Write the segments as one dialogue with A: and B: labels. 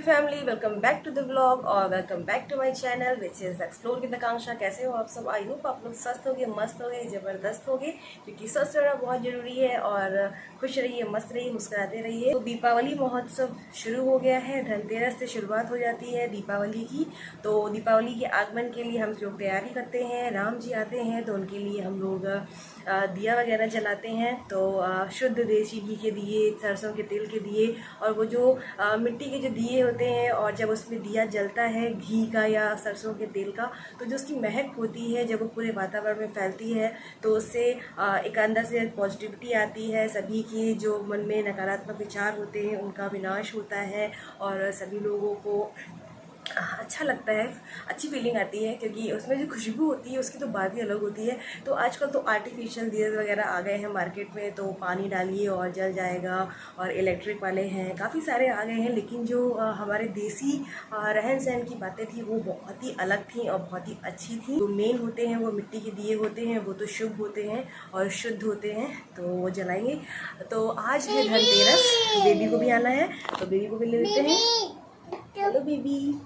A: Family, welcome back to the blog और welcome back to my channel which is explore with Akanksha. कैसे हो आप सब? आई होप आप लोग स्वस्थ होगे, मस्त होगे, ज़बरदस्त होगे, क्योंकि स्वस्थ रहना बहुत ज़रूरी है। और खुश रहिए, मस्त रहिए, मुस्कुराते रहिए। तो दीपावली महोत्सव शुरू हो गया है, धनतेरस से शुरुआत हो जाती है दीपावली की। तो दीपावली के आगमन के लिए हम लोग तैयारी करते हैं। राम जी आते हैं तो उनके लिए हम लोग दिया वगैरह जलाते हैं। तो शुद्ध देसी घी के दिए, सरसों के तेल के दिए, और वो जो मिट्टी के जो दिए होते हैं, और जब उसमें दिया जलता है घी का या सरसों के तेल का, तो जो उसकी महक होती है जब वो पूरे वातावरण में फैलती है, तो उससे एक अंदर से पॉजिटिविटी आती है। सभी के जो मन में नकारात्मक विचार होते हैं उनका विनाश होता है, और सभी लोगों को अच्छा लगता है, अच्छी फीलिंग आती है, क्योंकि उसमें जो खुशबू होती है उसकी तो बात ही अलग होती है। तो आजकल तो आर्टिफिशियल दिए वगैरह आ गए हैं मार्केट में, तो पानी डालिए और जल जाएगा, और इलेक्ट्रिक वाले हैं, काफ़ी सारे आ गए हैं। लेकिन जो हमारे देसी रहन सहन की बातें थी वो बहुत ही अलग थी और बहुत ही अच्छी थी। जो मेन होते हैं वो मिट्टी के दिए होते हैं, वो तो शुभ होते हैं और शुद्ध होते हैं, तो वो जलाएंगे। तो आज है धनतेरस, बेबी को भी आना है तो बेबी को भी ले लेते हैं। Hello baby.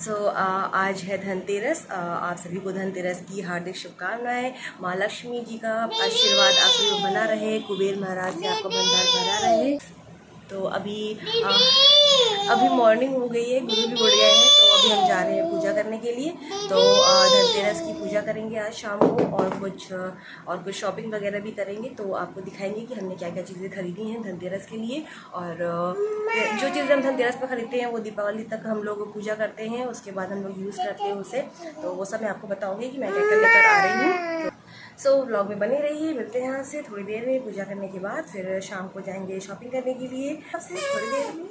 A: आज है धनतेरस। आप सभी को धनतेरस की हार्दिक शुभकामनाएं। माँ लक्ष्मी जी का आशीर्वाद आप सभी को बना रहे, कुबेर महाराज से आपका भंडार भरा रहे। तो अभी मॉर्निंग हो गई है, गुरु भी उठ गए हैं, तो अभी हम जा रहे हैं पूजा करने के लिए। तो धनतेरस की पूजा करेंगे आज शाम को, और कुछ शॉपिंग वगैरह भी करेंगे। तो आपको दिखाएंगे कि हमने क्या क्या चीज़ें खरीदी हैं धनतेरस के लिए। और जो चीज़ें हम धनतेरस पर खरीदते हैं वो दीपावली तक हम लोग पूजा करते हैं, उसके बाद हम लोग यूज़ करते हैं उसे। तो वो सब मैं आपको बताऊँगी कि मैं क्या क्या लेकर आ रही हूँ। सो व्लॉग में बने रहिए। मिलते हैं आपसे थोड़ी देर में पूजा करने के बाद, फिर शाम को जाएंगे शॉपिंग करने के लिए। आपसे थोड़ी देर में।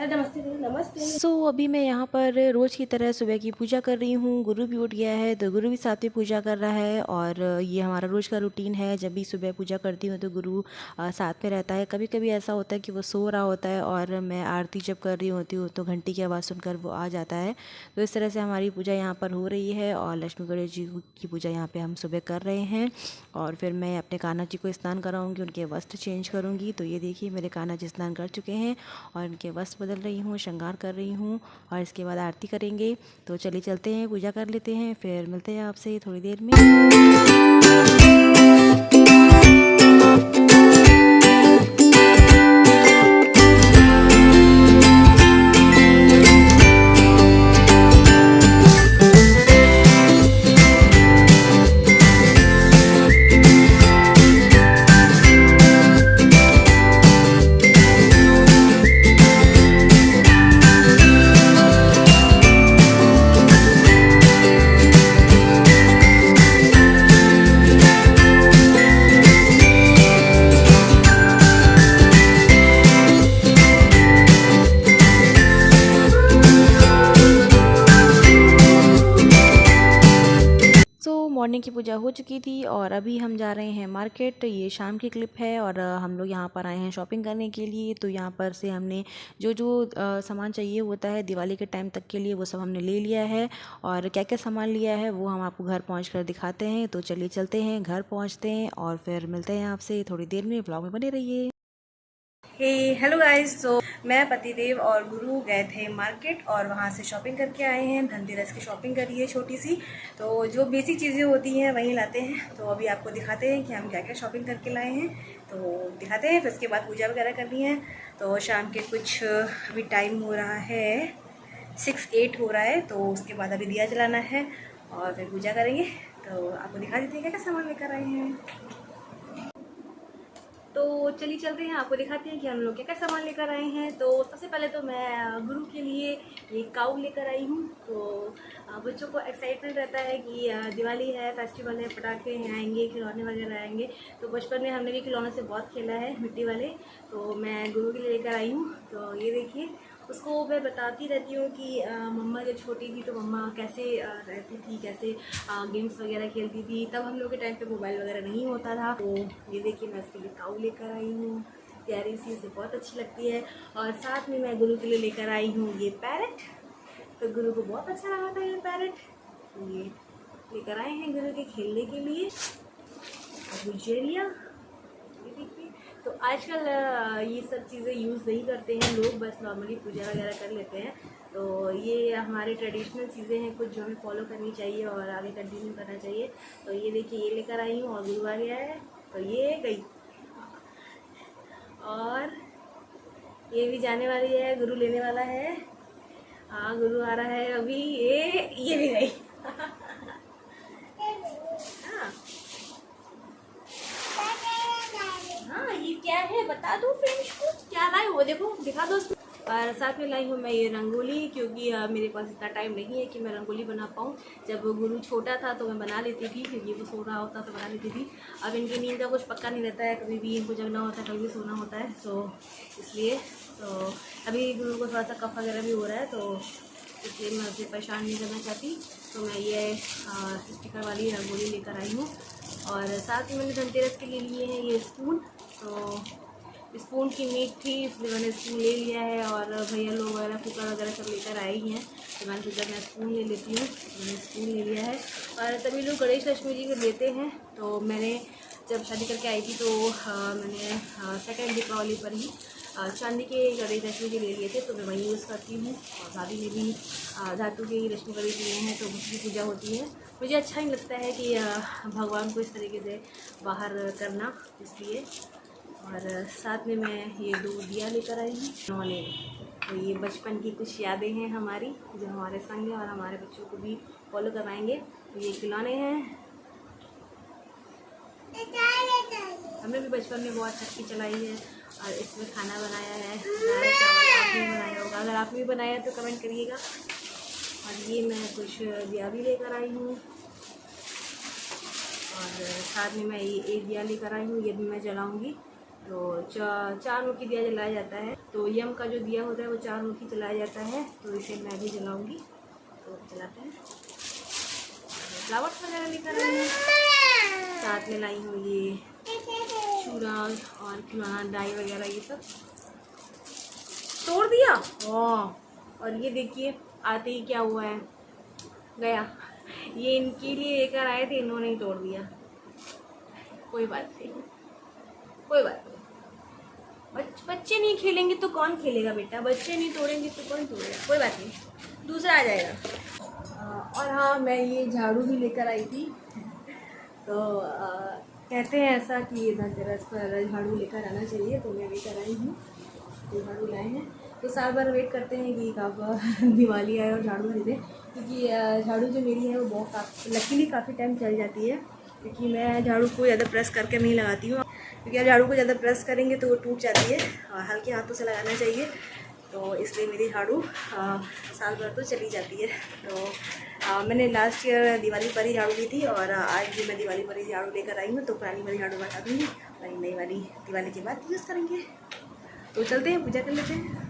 A: नमस्ते नमस्ते।
B: अभी मैं यहाँ पर रोज़ की तरह सुबह की पूजा कर रही हूँ। गुरु भी उठ गया है तो गुरु भी साथ में पूजा कर रहा है, और ये हमारा रोज़ का रूटीन है। जब भी सुबह पूजा करती हूँ तो गुरु साथ में रहता है। कभी कभी ऐसा होता है कि वो सो रहा होता है और मैं आरती जब कर रही होती हूँ तो घंटी की आवाज़ सुनकर वो आ जाता है। तो इस तरह से हमारी पूजा यहाँ पर हो रही है, और लक्ष्मी गणेश जी की पूजा यहाँ पर हम सुबह कर रहे हैं। और फिर मैं अपने कान्हा जी को स्नान कराऊँगी, उनके वस्त्र चेंज करूँगी। तो ये देखिए मेरे कान्हा जी स्नान कर चुके हैं और उनके वस्त्र बदल रही हूँ, श्रृंगार कर रही हूँ, और इसके बाद आरती करेंगे। तो चलिए चलते हैं, पूजा कर लेते हैं, फिर मिलते हैं आपसे थोड़ी देर में। मॉर्निंग की पूजा हो चुकी थी और अभी हम जा रहे हैं मार्केट। ये शाम की क्लिप है, और हम लोग यहाँ पर आए हैं शॉपिंग करने के लिए। तो यहाँ पर से हमने जो जो सामान चाहिए होता है दिवाली के टाइम तक के लिए, वो सब हमने ले लिया है। और क्या क्या सामान लिया है वो हम आपको घर पहुँच कर दिखाते हैं। तो चलिए चलते हैं, घर पहुँचते हैं और फिर मिलते हैं आपसे थोड़ी देर में। ब्लॉग में बने रहिए।
A: Hello guys. तो मैं पतिदेव और गुरु गए थे मार्केट, और वहाँ से शॉपिंग करके आए हैं। धनतेरस की शॉपिंग करी है छोटी सी। तो जो बेसिक चीज़ें होती हैं वहीं लाते हैं। तो अभी आपको दिखाते हैं कि हम क्या क्या शॉपिंग करके लाए हैं, तो दिखाते हैं। फिर उसके बाद पूजा वगैरह करनी है। तो शाम के कुछ अभी टाइम हो रहा है 6-8 हो रहा है। तो उसके बाद अभी दिया जलाना है और फिर पूजा करेंगे। तो आपको दिखा देते हैं क्या क्या सामान लेकर आए हैं। तो चलिए चलते हैं, आपको दिखाते हैं कि हम लोग क्या क्या सामान लेकर आए हैं। तो सबसे पहले तो मैं गुरु के लिए ये काऊ लेकर आई हूँ। तो बच्चों को एक्साइटमेंट रहता है कि दिवाली है, फेस्टिवल है, पटाखे आएंगे, खिलौने वगैरह आएंगे। तो बचपन में हमने भी खिलौने से बहुत खेला है, मिट्टी वाले। तो मैं गुरु के लिए लेकर आई हूँ। तो ये देखिए, उसको मैं बताती रहती हूँ कि मम्मा जब छोटी थी तो मम्मा कैसे रहती थी, कैसे गेम्स वगैरह खेलती थी। तब हम लोग के टाइम पे मोबाइल वगैरह नहीं होता था। तो ये देखिए, मैं इसके लिए काऊ लेकर आई हूँ, प्यारी सी, इसे बहुत अच्छी लगती है। और साथ में मैं गुरु के लिए लेकर आई हूँ ये पैरट। तो गुरु को बहुत अच्छा लगा था ये पैरट, तो ये लेकर आए हैं गुरु के खेलने के लिए। गुजेरिया, ये देखिए, तो आजकल ये सब चीज़ें यूज़ नहीं करते हैं लोग, बस नॉर्मली पूजा वगैरह कर लेते हैं। तो ये हमारे ट्रेडिशनल चीज़ें हैं कुछ जो हमें फॉलो करनी चाहिए और आगे कंटिन्यू करना चाहिए। तो ये देखिए ये लेकर आई हूँ और गुरु आ गया है, तो ये गई और ये भी जाने वाली है, गुरु लेने वाला है। हाँ गुरु आ रहा है अभी, ये भी गई। हाँ हाँ, ये क्या है बता दो फ्रेंड्स को, क्या लाई हो देखो, दिखा दो उसको। और साथ में लाई हूँ मैं ये रंगोली, क्योंकि मेरे पास इतना टाइम नहीं है कि मैं रंगोली बना पाऊँ। जब गुरु छोटा था तो मैं बना लेती थी, क्योंकि वो सो रहा होता तो बना लेती थी। अब इनकी नींद का कुछ पक्का नहीं रहता है, कभी भी इनको जगना होता है, कभी भी सोना होता है, तो इसलिए तो अभी गुरु को थोड़ा सा कफ वगैरह भी हो रहा है, तो इसलिए मैं उसे परेशान नहीं करना चाहती। तो मैं ये स्टिकर वाली रंगोली लेकर आई हूँ। और साथ में मैंने धनतेरस के लिए लिए हैं ये स्पून, तो स्पून की नीड थी इसलिए मैंने स्पून ले लिया है। और भैया लोग वगैरह कुकर वगैरह सब लेकर आए ही हैं, तो मैंने सोचा मैं स्पून ले लेती हूँ, तो मैंने स्पून ले लिया है। और सभी लोग गणेश लक्ष्मी जी के लेते हैं, तो मैंने जब शादी करके आई थी तो मैंने सेकेंड दीपावली पर ही चांदी के गणेश लक्ष्मी जी ले लिए थे, तो मैं वही यूज़ करती हूँ। और भाभी ने भी धातु के लक्ष्मी गणेश लिए हैं, तो उसकी पूजा होती है। मुझे अच्छा नहीं लगता है कि भगवान को इस तरीके से बाहर करना, इसलिए। और साथ में मैं ये 2 दिया लेकर आई हूँ उन्होंने। तो ये बचपन की कुछ यादें हैं हमारी, जो हमारे संग हैं और हमारे बच्चों को भी फॉलो करवाएंगे। तो ये खिलौने हैं, हमने भी बचपन में बहुत चक्की चलाई है और इसमें खाना बनाया है, दाल चावल आपने बनाया होगा, अगर आपने भी बनाया तो कमेंट करिएगा। और ये मैं कुछ दिया भी लेकर आई हूँ, और साथ में मैं ये एक दिया लेकर आई हूँ, ये भी मैं जलाऊँगी। तो 4 मुखी दिया जलाया जाता है, तो यम का जो दिया होता है वो 4 मुखी जलाया जाता है, तो इसे मैं भी जलाऊँगी। तो जलाते हैं। फ्लावर्स वगैरह लेकर आई हूँ, साथ में लाई हूँ ये चूड़ा और खिलौना डाई वगैरह, ये सब तोड़ दिया। और ये देखिए आते ही क्या हुआ है, गया। ये इनके लिए लेकर आए थे, इन्होंने ही तोड़ दिया। कोई बात नहीं, कोई बात नहीं। बच्चे नहीं खेलेंगे तो कौन खेलेगा बेटा, बच्चे नहीं तोड़ेंगे तो कौन तोड़ेगा, कोई बात नहीं, दूसरा आ जाएगा। और हाँ, मैं ये झाड़ू भी लेकर आई थी। तो कहते हैं ऐसा कि धनतेरस पर झाड़ू लेकर आना चाहिए, तो मैं लेकर आई हूँ। तो झाड़ू लाए हैं, तो साल भर वेट करते हैं कि कब दिवाली आए और झाड़ू खरीदें, क्योंकि झाड़ू जो मेरी है वो बहुत लकीली काफ़ी टाइम चल जाती है, क्योंकि मैं झाड़ू को ज़्यादा प्रेस करके नहीं लगाती हूँ, क्योंकि आप झाड़ू को ज़्यादा प्रेस करेंगे तो वो टूट जाती है, और हल्के हाथों से लगाना चाहिए। तो इसलिए मेरी झाड़ू साल भर तो चली जाती है। तो मैंने लास्ट ईयर दिवाली पर ही झाड़ू ली थी, और आज भी मैं दिवाली पर ही झाड़ू लेकर आई हूँ। तो पुरानी वाली झाड़ू बता दूँगी और नई वाली दिवाली के बाद यूज़ करेंगे। तो चलते हैं, पूजा कर लेते हैं।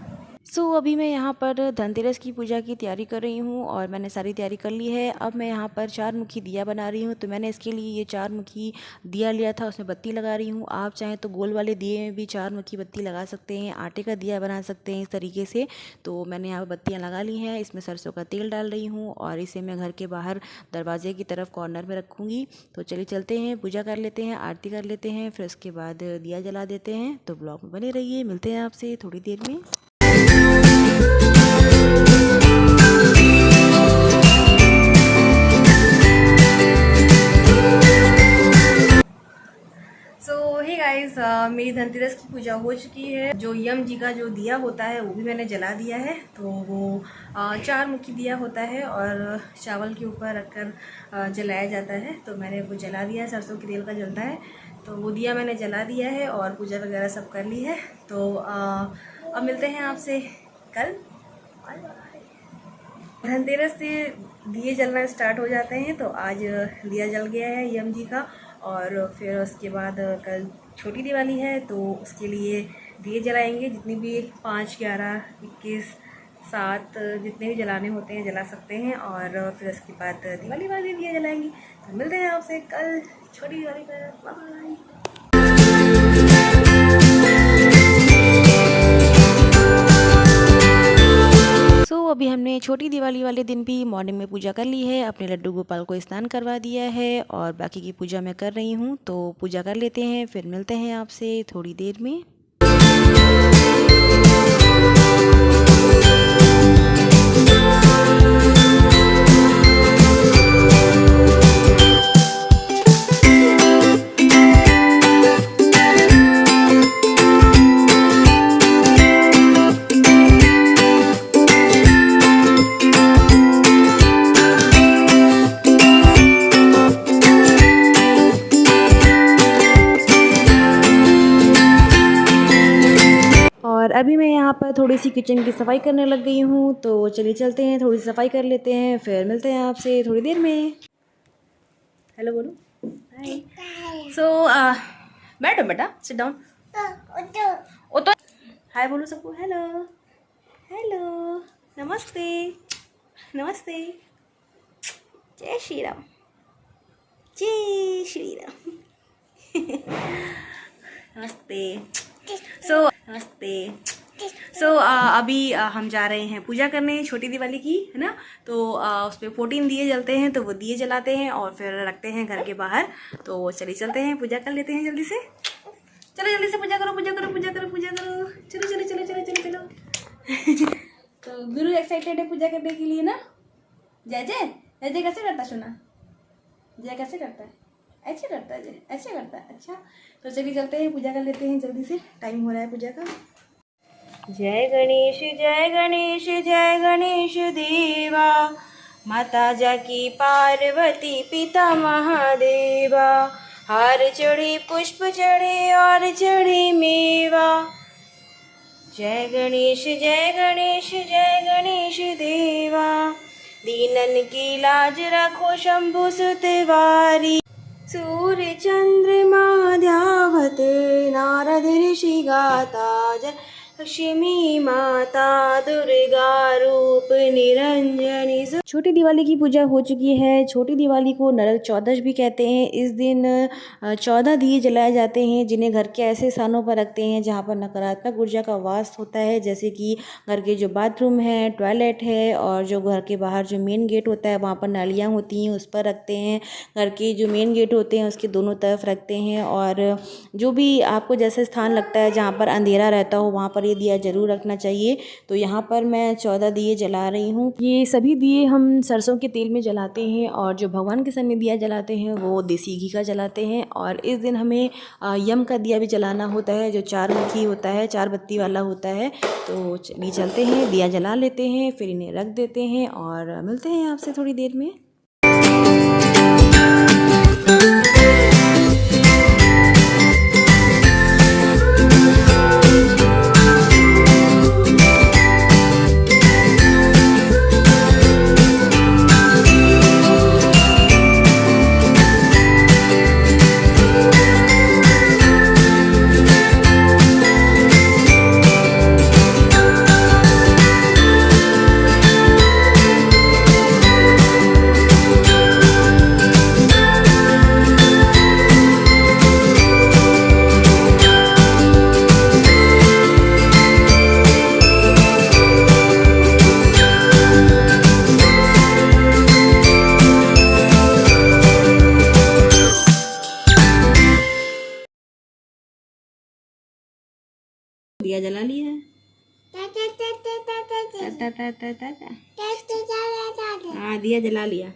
B: अभी मैं यहाँ पर धनतेरस की पूजा की तैयारी कर रही हूँ और मैंने सारी तैयारी कर ली है। अब मैं यहाँ पर 4 मुखी दिया बना रही हूँ। तो मैंने इसके लिए ये 4 मुखी दिया लिया था, उसमें बत्ती लगा रही हूँ। आप चाहें तो गोल वाले दिए में भी 4 मुखी बत्ती लगा सकते हैं, आटे का दिया बना सकते हैं इस तरीके से। तो मैंने यहाँ पर बत्तियाँ लगा ली हैं, इसमें सरसों का तेल डाल रही हूँ और इसे मैं घर के बाहर दरवाजे की तरफ कॉर्नर में रखूँगी। तो चलिए चलते हैं, पूजा कर लेते हैं, आरती कर लेते हैं, फिर उसके बाद दिया जला देते हैं। तो ब्लॉग में बने रहिए, मिलते हैं आपसे थोड़ी देर में।
A: हे गाइस, मेरी धनतेरस की पूजा हो चुकी है। जो यम जी का जो दिया होता है वो भी मैंने जला दिया है। तो वो 4 मुखी दिया होता है और चावल के ऊपर रखकर जलाया जाता है। तो मैंने वो जला दिया है, सरसों के तेल का जलता है, तो वो दिया मैंने जला दिया है और पूजा वगैरह सब कर ली है। तो अब मिलते हैं आपसे कल। धनतेरस से दिए जलना स्टार्ट हो जाते हैं। तो आज दिया जल गया है यम जी का, और फिर उसके बाद कल छोटी दिवाली है, तो उसके लिए दिए जलाएंगे। जितनी भी 5, 11, 21, 7 जितने भी जलाने होते हैं जला सकते हैं, और फिर उसके बाद दिवाली वाले दिए जलाएंगे। तो मिलते हैं आपसे कल छोटी दिवाली पर। बाय।
B: अभी हमने छोटी दिवाली वाले दिन भी मॉर्निंग में पूजा कर ली है, अपने लड्डू गोपाल को स्नान करवा दिया है और बाकी की पूजा मैं कर रही हूँ। तो पूजा कर लेते हैं, फिर मिलते हैं आपसे थोड़ी देर में। और अभी मैं यहाँ पर थोड़ी सी किचन की सफाई करने लग गई हूँ। तो चलिए चलते हैं, थोड़ी सफाई कर लेते हैं, फिर मिलते हैं आपसे थोड़ी देर में। हेलो बोलो, हाय। सो बैठो बेटा, सिट डाउन। ओ तो हाय बोलो सबको, हेलो हेलो, नमस्ते नमस्ते, जय श्री राम, जय श्री राम। नमस्ते। नमस्ते। अभी हम जा रहे हैं पूजा करने छोटी दिवाली की, है ना। तो उस पर 14 दिए जलते हैं, तो वो दिए जलाते हैं और फिर रखते हैं घर के बाहर। तो चलिए चलते हैं, पूजा कर लेते हैं जल्दी से। चलो जल्दी से पूजा करो, पूजा करो, पूजा करो, पूजा करो। चलो चलो चलो चलो चलो चलो। तो गुरु एक्साइटेड है पूजा करने के लिए ना। जय जय, जय जय कैसे करता सोना? जय कैसे करता है? ऐसे करता है, जय ऐसे करता है। अच्छा, तो चलिए चलते हैं, पूजा कर लेते हैं जल्दी से, टाइम हो रहा है पूजा का। जय गणेश जय गणेश जय गणेश देवा, माता जाकी पार्वती पिता महादेवा। हार चढ़े पुष्प चढ़े और चढ़े मेवा, जय गणेश जय गणेश जय गणेश देवा। दीनन की लाज रखो शंभु सुतवारी, सूर्य चंद्रमा ध्यावते नारद ऋषि गाता। जय लक्ष्मी माता दुर्गा रूप निरंजनी। छोटी दिवाली की पूजा हो चुकी है। छोटी दिवाली को नरक चौदश भी कहते हैं। इस दिन 14 दिए जलाए जाते हैं, जिन्हें घर के ऐसे स्थानों पर रखते हैं जहाँ पर नकारात्मक ऊर्जा का वास होता है, जैसे कि घर के जो बाथरूम है, टॉयलेट है, और जो घर के बाहर जो मेन गेट होता है वहाँ पर नालियाँ होती हैं उस पर रखते हैं। घर के जो मेन गेट होते हैं उसके दोनों तरफ रखते हैं। और जो भी आपको जैसे स्थान लगता है जहाँ पर अंधेरा रहता हो वहाँ पर ये दिया जरूर रखना चाहिए। तो यहाँ पर मैं 14 दिए जला रही हूँ। ये सभी दिए हम सरसों के तेल में जलाते हैं, और जो भगवान के समय दिया जलाते हैं वो देसी घी का जलाते हैं। और इस दिन हमें यम का दिया भी जलाना होता है, जो 4 मुखी होता है, 4 बत्ती वाला होता है। तो चलिए चलते हैं, दिया जला लेते हैं, फिर इन्हें रख देते हैं और मिलते हैं आपसे थोड़ी देर में। दिया जला लिया है। हाँ, दिया जला लिया।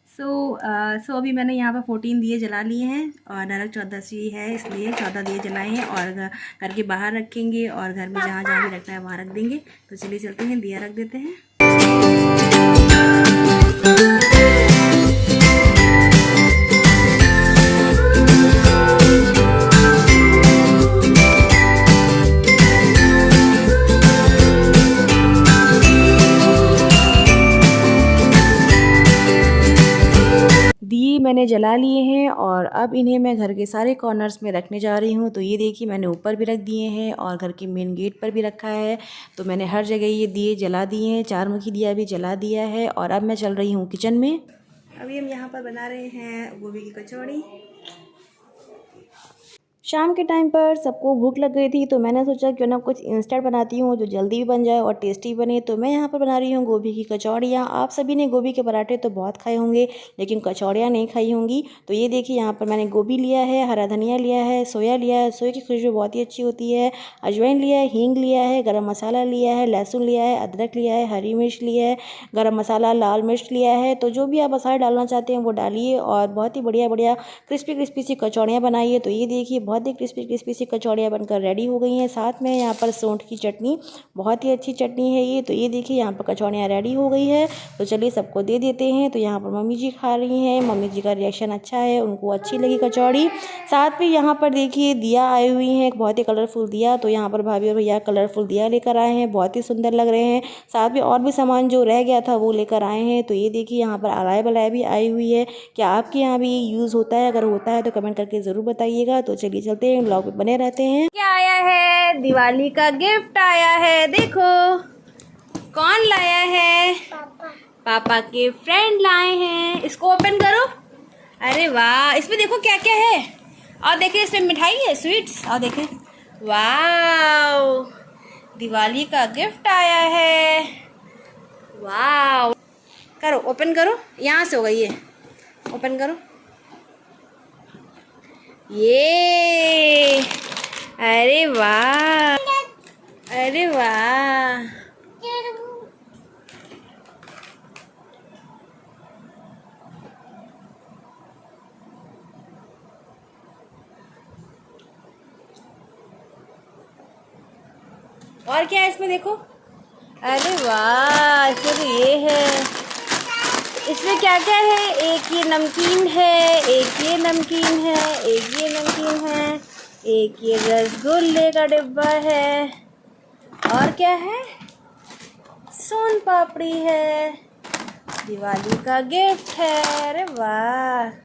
B: सो अभी मैंने यहाँ पर 14 दिए जला लिए हैं, और नरक चौदशी है इसलिए 14 दिए जलाए हैं, और घर के बाहर रखेंगे और घर में जहाँ जहाँ भी रखना है वहाँ रख देंगे। तो चलिए चलते हैं, दिया रख देते हैं। दिए मैंने जला लिए हैं और अब इन्हें मैं घर के सारे कॉर्नर्स में रखने जा रही हूँ। तो ये देखिए, मैंने ऊपर भी रख दिए हैं और घर के मेन गेट पर भी रखा है। तो मैंने हर जगह ये दिए जला दिए हैं, 4 मुखी दिया भी जला दिया है। और अब मैं चल रही हूँ किचन में। अभी हम यहाँ पर बना रहे हैं गोभी की कचौड़ी। शाम के टाइम पर सबको भूख लग गई थी तो मैंने सोचा क्यों ना कुछ इंस्टेंट बनाती हूँ जो जल्दी भी बन जाए और टेस्टी बने। तो मैं यहाँ पर बना रही हूँ गोभी की कचौड़ियाँ। आप सभी ने गोभी के पराठे तो बहुत खाए होंगे लेकिन कचौड़ियाँ नहीं खाई होंगी। तो ये देखिए यहाँ पर मैंने गोभी लिया है, हरा धनिया लिया है, सोया लिया है, सोया की खुशबू बहुत ही अच्छी होती है, अजवाइन लिया है, हींग लिया है, गरम मसाला लिया है, लहसुन लिया है, अदरक लिया है, हरी मिर्च लिया है, गरम मसाला, लाल मिर्च लिया है। तो जो भी आप मसाले डालना चाहते हैं वो डालिए और बहुत ही बढ़िया बढ़िया क्रिस्पी क्रिस्पी सी कचौड़ियाँ बनाइए। तो ये देखिए बहुत ही क्रिस्पी क्रिस्पी सी कचौड़ियाँ बनकर रेडी हो गई हैं। साथ में यहाँ पर सौंठ की चटनी, बहुत ही अच्छी चटनी है ये। तो ये देखिए यहाँ पर कचौड़ियाँ रेडी हो गई है। तो चलिए सबको दे देते हैं। तो यहाँ पर मम्मी जी खा रही हैं, मम्मी जी का रिएक्शन अच्छा है, उनको अच्छी लगी कचौड़ी। साथ में यहाँ पर देखिए दिया आई हुई हैं, बहुत ही कलरफुल दिया। तो यहाँ पर भाभी और भैया कलरफुल दिया लेकर आए हैं, बहुत ही सुंदर लग रहे हैं। साथ में और भी सामान जो रह गया था वो लेकर आए हैं। तो ये देखिए यहाँ पर अलाय बलाई भी आई हुई है। क्या आपके यहाँ भी यूज़ होता है? अगर होता है तो कमेंट करके ज़रूर बताइएगा। तो चलिए चलते हैं, ब्लॉग में बने रहते हैं।
A: क्या आया है? दिवाली का गिफ्ट आया है, देखो कौन लाया है? पापा के फ्रेंड लाए हैं। इसको ओपन करो। अरे वाह, इसमें देखो क्या क्या है। और देखिए इसमें मिठाई है, स्वीट्स। और देखें, वाह, दिवाली का गिफ्ट आया है। वाह, करो ओपन करो, यहाँ से होगा ये, ओपन करो। ये अरे वाह, अरे वाह, और क्या है इसमें देखो। अरे वाह, इसमें तो ये है। इसमें क्या क्या है? एक ये नमकीन है, एक ये नमकीन है, एक ये नमकीन है, एक ये रसगुल्ले का डिब्बा है, और क्या है? सोन पापड़ी है। दिवाली का गिफ्ट है। अरे वाह।